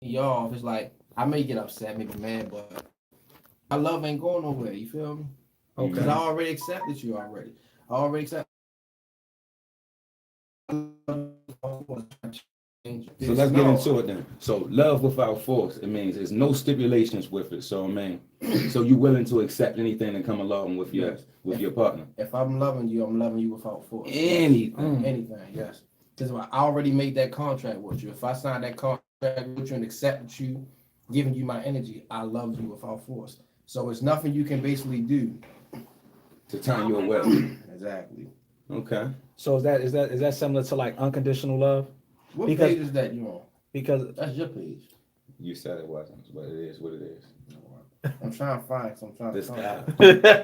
y'all, it's like I may get upset, maybe mad, but my love ain't going nowhere. You feel me? Because Okay. I already accepted you already. I already accept. So let's get into it then. So love without force, it means there's no stipulations with it. So I mean, so you willing to accept anything that come along with your partner? If I'm loving you without force. Anything. Anything, yes. Because I already made that contract with you. If I signed that contract with you and accepted you, giving you my energy, I love you without force. So it's nothing you can basically do To turn you away. Exactly. Okay. So is that similar to like unconditional love? What Because- page is that you on? Because That's your page. You said it wasn't, but it is what it is. I'm trying to find. So I'm trying This to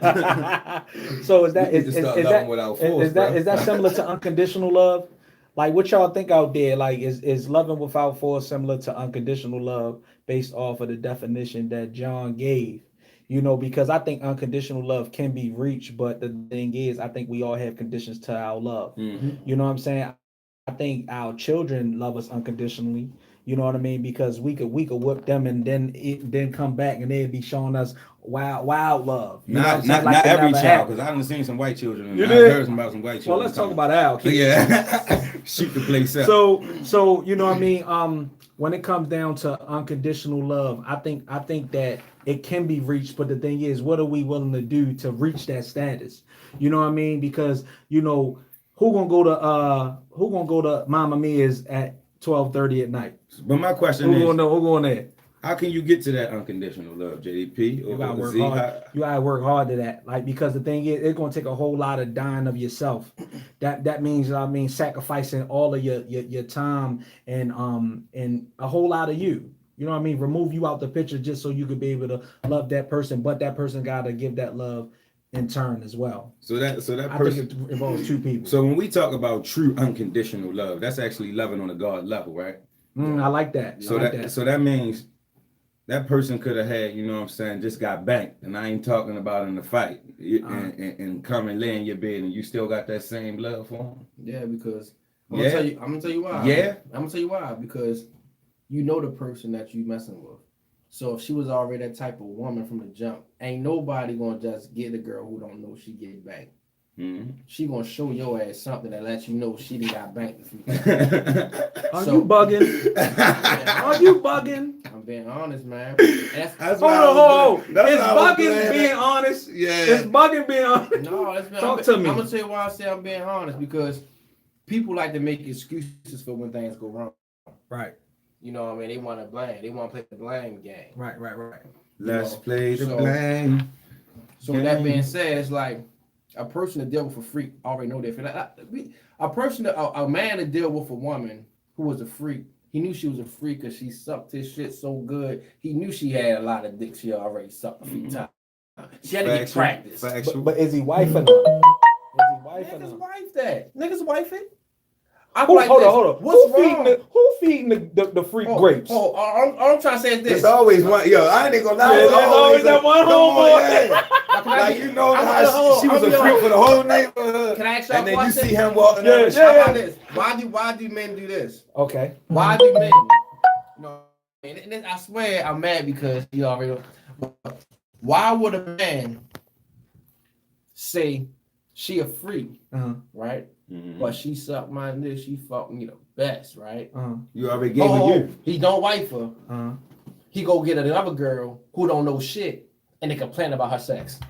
guy. so is that We need is, to is, start is loving that without force, is that bro. is that similar to unconditional love? Like what y'all think out there? Like is loving without force similar to unconditional love based off of the definition that John gave? Because I think unconditional love can be reached, but the thing is, I think we all have conditions to our love. Mhm. You know what I'm saying? I think our children love us unconditionally. You know what I mean? Because we could whip them and then come back and they'd be showing us wild love. You know what I'm Not saying? not Like not they every never child, had. because I done seen some white children and You I did? heard about some white children. Well, let's talk coming. about our kids. Yeah. Shoot the place up. So you know what I mean. When it comes down to unconditional love, I think that it can be reached, but the thing is, what are we willing to do to reach that status? You know what I mean? Because who gonna go to Mama Mia's at 12:30 at night? But my question Who is, going there? how can you get to that unconditional love, JDP? You gotta Or work Z? hard. You gotta work hard to that. Like because the thing is, it's gonna take a whole lot of dying of yourself. That means sacrificing all of your time and a whole lot of you. You know what I mean? Remove you out the picture just so you could be able to love that person, but that person gotta give that love in turn as well. So that I person. think it involves two people. So when we talk about true unconditional love, that's actually loving on a God level, right? I like that. So that means that person could have had, you know what I'm saying, just got banked, and I ain't talking about in the fight, and come and lay in your bed, and you still got that same love for him. Yeah, because I'm gonna tell you why. Yeah. I'm gonna tell you why. Because you know the person that you messing with. So if she was already that type of woman from the jump, ain't nobody gonna just get a girl who don't know she get banked. Mm-hmm. She gonna show your ass something that lets you know she done got banked. Are you bugging? Are you bugging? I'm being honest, man. Hold on. Is bugging being honest? Yeah. Is bugging being honest? No, Talk to me. I'm gonna tell you why I say I'm being honest, because people like to make excuses for when things go wrong. Right. You know what I mean? They want to blame. They want to play the blame game. Right. Let's play the blame. So with that being said, it's like a person to deal with a freak already know that. A man to deal with a woman who was a freak. He knew she was a freak because she sucked his shit so good. He knew she had a lot of dick. She already sucked a few times. She had to get practice. But is he wife or not? Is he wife or Niggas not? wife that. Niggas wife it. Hold on. What's wrong? Who feeding the freak grapes? All I'm trying to say is this. There's always one. Yo, I ain't gonna lie. Yeah, there's always that one homeboy. Like you know how she was a freak for the whole neighborhood. Can I ask y'all and then a you question? see him walking Yeah, down the street. How about this? Why do men do this? Okay. Why do men? No, and I swear I'm mad because you already. Why would a man say she a freak, right? Mm-hmm. But she sucked my dick. She fucked me the best, right? You already gave her you. He don't wife her. He go get another girl who don't know shit, and they complain about her sex.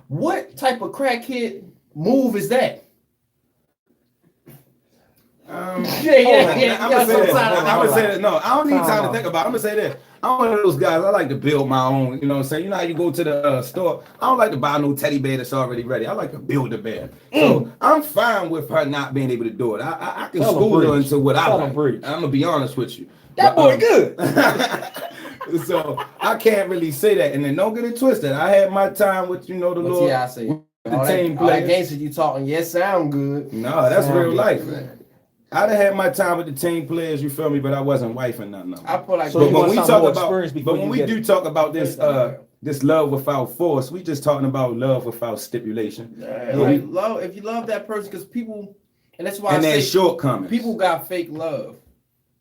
What type of crackhead move is that? I'm gonna say this. No, I don't need time to think about it. I'm gonna say this. I'm one of those guys. I like to build my own. You know what I'm saying? You know how you go to the store? I don't like to buy no teddy bear that's already ready. I like to build a bear. So I'm fine with her not being able to do it. I can school her into what I like. I'm gonna be honest with you. That boy good. So I can't really say that. And then don't get it twisted. I had my time with the Lord. Yeah, I say The team all that players. gangster you talking, yes, sound good. No, that's Sound real good. life, man. I'd have had my time with the team players, you feel me, but I wasn't wifing nothing. I feel like So But you when want we some talk more about, experience before but when you we get do it. talk about this love without force, we just talking about love without stipulation. Like if you love that person, because people, and that's why And I there's say shortcomings. people got fake love.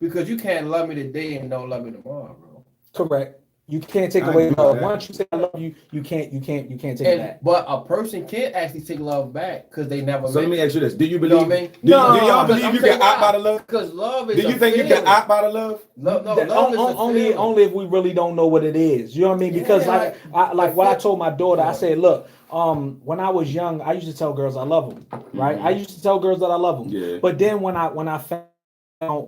Because you can't love me today and don't love me tomorrow, bro. Correct. You can't take away love. Once you say I love you, you can't take it back. But a person can't actually take love back because they never. So let me ask you this: do you believe? You know what I mean? Do y'all believe you can opt out of love? Because love is. Do you think you can opt out of love? Love is only if we really don't know what it is. You know what I mean? Because what I told my daughter, I said, look, when I was young, I used to tell girls I love them, right? I used to tell girls that I love them. Yeah. But then when I found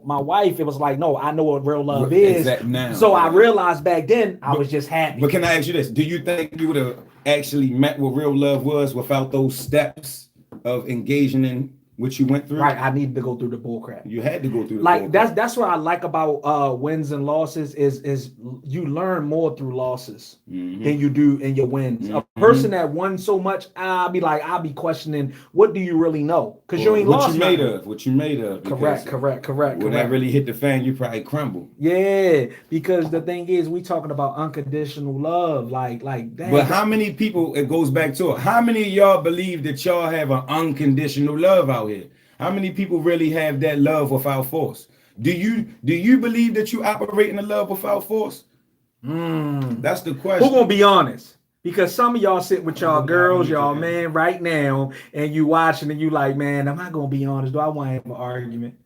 my wife, it was like, no, I know what real love is. Now, so I realized back then I was just happy. But can I ask you this? Do you think you would have actually met what real love was without those steps of engaging in what you went through? Right, I needed to go through the bullcrap. You had to go through the like bullcrap. that's what I like about wins and losses is you learn more through losses than you do in your wins. A person that won so much, I'll be questioning, what do you really know? Because you ain't lost nothing. What you made of. Correct. When that really hit the fan, you probably crumble. Yeah, because the thing is, we talking about unconditional love, like that. But how many people, it goes back to it, how many of y'all believe that y'all have an unconditional love out here? How many people really have that love without force? Do you believe that you operate in the love without force? That's the question. Who gonna be honest? Because some of y'all sit with y'all girls, y'all man right now, and you watching and you like, man, am I gonna be honest? Do I want to have an argument?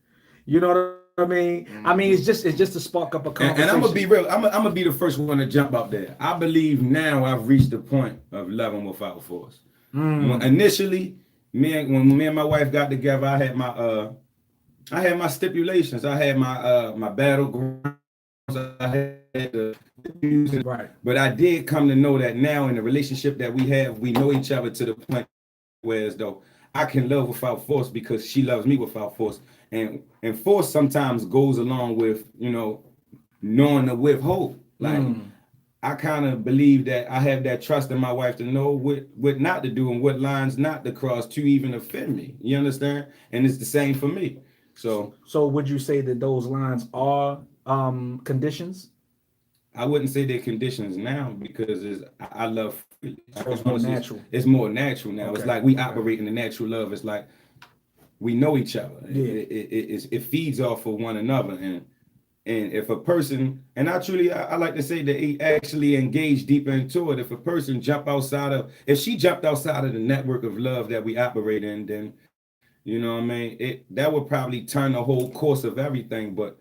You know what I mean? I mean, it's just to spark up a conversation. And I'm gonna be real. I'm gonna be the first one to jump out there. I believe now I've reached the point of loving without force. Initially, when me and my wife got together, I had my stipulations. I had my battlegrounds. I had the music. Right. But I did come to know that now in the relationship that we have, we know each other to the point where as though I can love without force because she loves me without force. And force sometimes goes along with, knowing to withhold. Like I kind of believe that I have that trust in my wife to know what not to do and what lines not to cross to even offend me. You understand? And it's the same for me. So would you say that those lines are conditions? I wouldn't say they're conditions now because I love freely. It's more natural. It's more natural now. Okay. It's like we operate in the natural love. It's like we know each other. Yeah. It feeds off of one another. And if a person, and I like to say that he actually engaged deeper into it. If a person if she jumped outside of the network of love that we operate in, then, you know what I mean? That would probably turn the whole course of everything. But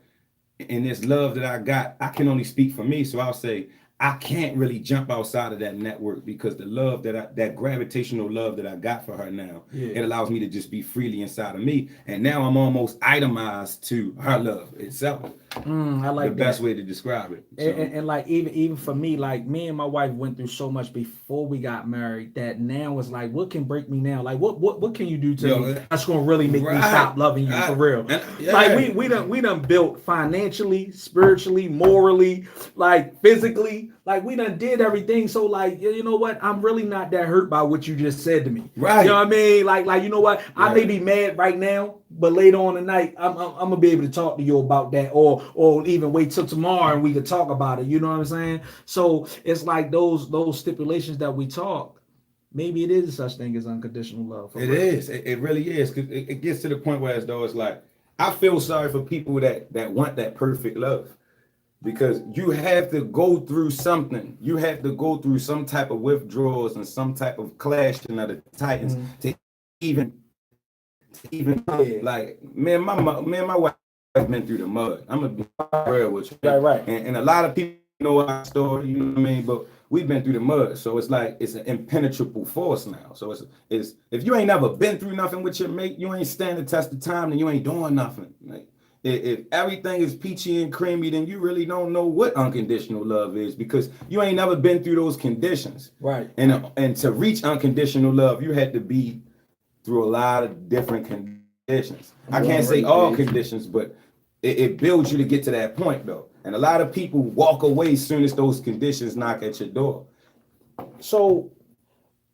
in this love that I got, I can only speak for me. So I'll say, I can't really jump outside of that network because the love that gravitational love that I got for her now, it allows me to just be freely inside of me. And now I'm almost itemized to her love itself. I like the best way to describe it. So. And like even for me, like me and my wife went through so much before we got married that now it's like, what can break me now? Like what can you do to me that's gonna really make me stop loving you for real? Like we done built financially, spiritually, morally, like physically. Like we done did everything. So like, you know what? I'm really not that hurt by what you just said to me. Right. You know what I mean? Like you know what? I may be mad right now, but later on tonight, I'm gonna be able to talk to you about that, or even wait till tomorrow and we could talk about it. You know what I'm saying? So it's like those stipulations that we talk. Maybe it is such thing as unconditional love. It is. It really is. Cause it gets to the point where as though it's like I feel sorry for people that want that perfect love. Because you have to go through something. You have to go through some type of withdrawals and some type of clashing of the titans to even like me and my wife have been through the mud. I'm gonna be real with you. Right. And a lot of people know our story, you know what I mean? But we've been through the mud. So it's like it's an impenetrable force now. So it's if you ain't never been through nothing with your mate, you ain't stand the test of time, then you ain't doing nothing. Like, if everything is peachy and creamy, then you really don't know what unconditional love is because you ain't never been through those conditions. Right. And to reach unconditional love, you had to be through a lot of different conditions. I can't say all conditions, but it builds you to get to that point though. And a lot of people walk away as soon as those conditions knock at your door. So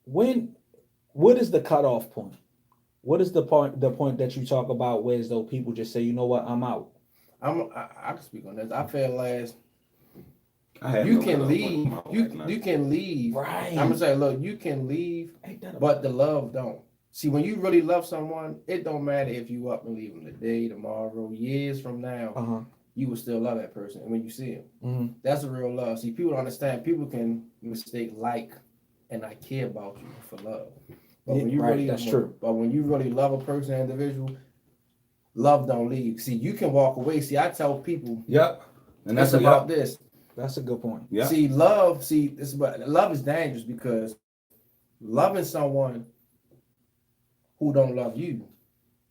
what is the cutoff point? What is the point that you talk about where as though people just say, you know what, I'm out? I can speak on this. I feel as you can leave. You can leave. Right. I'm gonna say, look, you can leave, but the love don't. See, when you really love someone, it don't matter if you up and leave them today, tomorrow, years from now. you will still love that person. And when you see him, Mm-hmm. that's a real love. See, people don't understand. People can mistake like and not care about you for love. But when you really, that's true. But when you really love a person, an individual, love don't leave. See, you can walk away. See, I tell people, Yep, and that's about this. That's a good point. Yeah. See, love. See, love is dangerous because loving someone who don't love you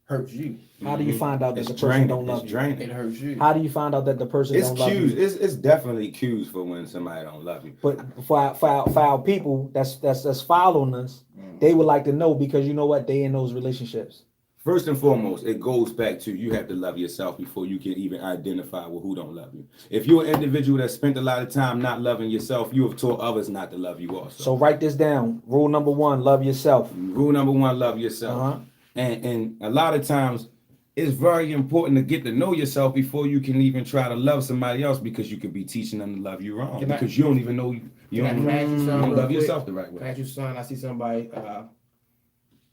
hurts you. How do you find out that It's the person draining. don't love It's you? draining. It hurts you. How do you find out that the person It's don't love cues. you? It's definitely cues for when somebody don't love you. But for our people that's following us, they would like to know because you know what, they in those relationships. First and foremost, it goes back to you have to love yourself before you can even identify with who don't love you. If you're an individual that spent a lot of time not loving yourself, you have taught others not to love you also. So write this down. Rule number 1, love yourself. Rule number 1, love yourself. Uh-huh. And a lot of times it's very important to get to know yourself before you can even try to love somebody else, because you could be teaching them to love you wrong because you don't even know you don't love yourself the right way. Thank you, son. I see somebody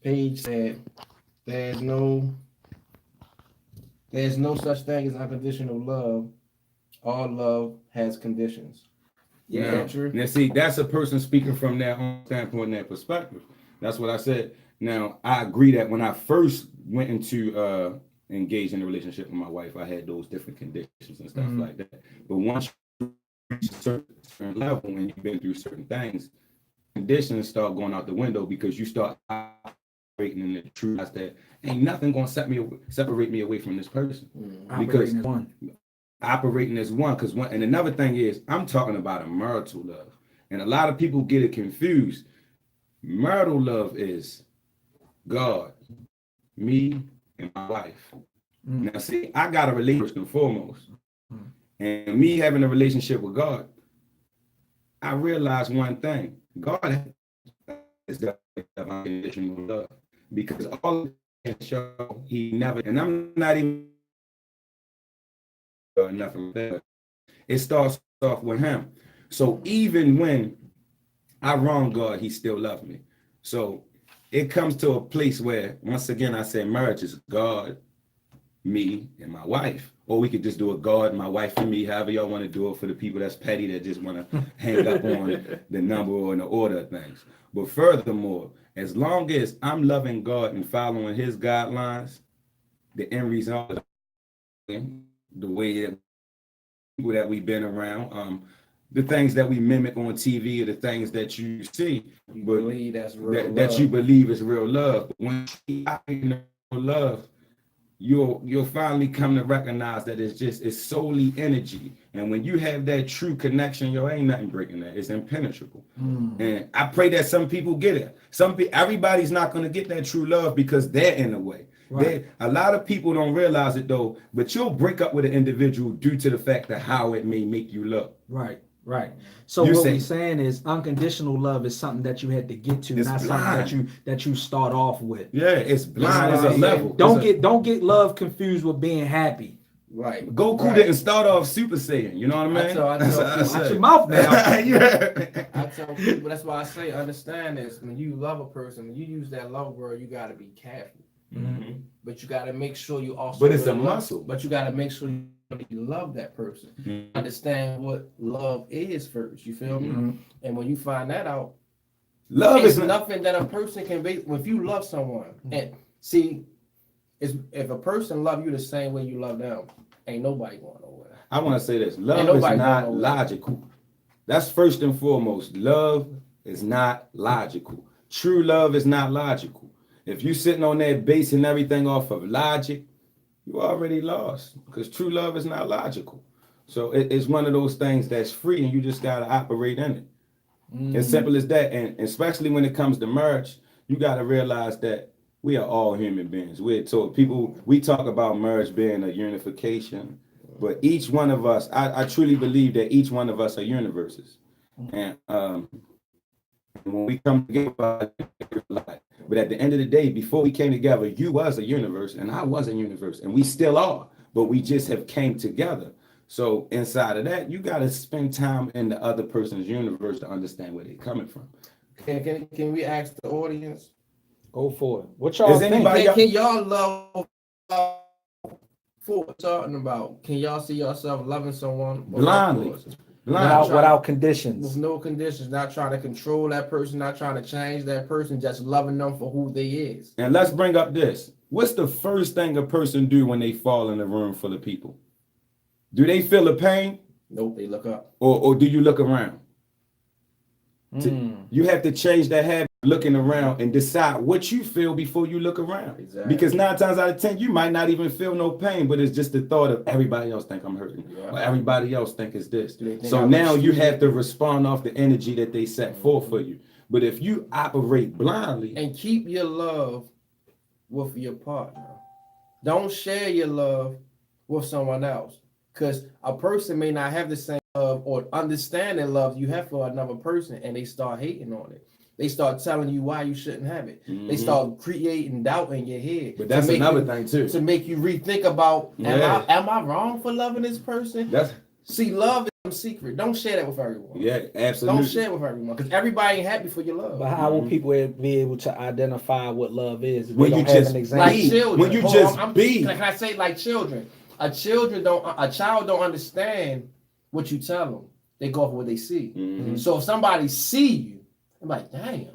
page said there's no such thing as unconditional love. All love has conditions. Yeah, Is that true? Now see, that's a person speaking from their own standpoint and their perspective. That's what I said. Now I agree that when I first went into engage in a relationship with my wife, I had those different conditions and stuff like that. But once you reach a certain level and you've been through certain things, conditions start going out the window because you start operating in the truth that ain't nothing gonna separate me away from this person. Because operating as one, and another thing is I'm talking about a marital love, and a lot of people get it confused. Marital love is God, me, and my wife. Now see, I got a relationship first and foremost, and me having a relationship with God, I realized one thing: God is the unconditional love, because all can show He never, and I'm not even nothing like that. It starts off with Him. So even when I wrong God, He still loves me. So it comes to a place where, once again, I say marriage is God, me, and my wife. Or we could just do a God, my wife, and me, however y'all want to do it, for the people that's petty that just want to hang up on the number or the order of things. But furthermore, as long as I'm loving God and following His guidelines, the end result, the way that people that we've been around, the things that we mimic on TV are the things that you see, you believe that's real love. That you believe is real love. But when you know love, you'll finally come to recognize that it's solely energy. And when you have that true connection, ain't nothing breaking that. It's impenetrable. And I pray that some people get it. Everybody's not going to get that true love because they're in the way. Right. A lot of people don't realize it though, but you'll break up with an individual due to the fact of how it may make you look. Right. So what we're saying is unconditional love is something that you had to get to, not something that you start off with. Yeah, it's blind as a level. Don't get love confused with being happy. Right. Goku didn't start off Super Saiyan. You know what I mean? Watch your mouth now. I tell people, that's why I say understand this. When you love a person, when you use that love word, you got to be careful. Mm-hmm. But you got to make sure you also. But it's a muscle. But you got to make sure you love that person. Mm-hmm. Understand what love is first. You feel me? And when you find that out, love is nothing that a person can be. If you love someone, and see, if a person love you the same way you love them, ain't nobody going nowhere. I want to say this: love is not logical. That's first and foremost. Love is not logical. True love is not logical. If you're sitting on that basing everything off of logic, you already lost, because true love is not logical. So it's one of those things that's free and you just got to operate in it. As simple as that. And especially when it comes to marriage, you got to realize that we are all human beings. We talk about marriage being a unification, but each one of us, I truly believe that each one of us are universes. And when we come together, but at the end of the day, before we came together, you was a universe and I was a universe, and we still are, but we just have came together. So inside of that, you got to spend time in the other person's universe to understand where they're coming from. Can we ask the audience? Go for it. What y'all think? Can y'all love for talking about, can y'all see yourself loving someone blindly, without conditions, with no conditions, not trying to control that person, not trying to change that person, just loving them for who they is? And let's bring up this. What's the first thing a person do when they fall in a room full of people? Do they feel the pain? Nope, they look up. Or do you look around? You have to change that habit of looking around and decide what you feel before you look around. Exactly. Because 9 times out of 10, you might not even feel no pain, but it's just the thought of everybody else think I'm hurting, or everybody else think it's this. So now you have to respond off the energy that they set forth for you. But if you operate blindly and keep your love with your partner, don't share your love with someone else, because a person may not have the same love or understanding love you have for another person, and they start hating on it. They start telling you why you shouldn't have it. They start creating doubt in your head. But that's another thing too, to make you rethink about, am I wrong for loving this person? See, love is some secret. Don't share that with everyone. Yeah, absolutely. Don't share it with everyone, because everybody ain't happy for your love. But how will people be able to identify what love is if when they you don't have just an example? Like children. When you just be. Can I say like children? A child don't understand what you tell them. They go off what they see. So if somebody see you, I'm like, damn,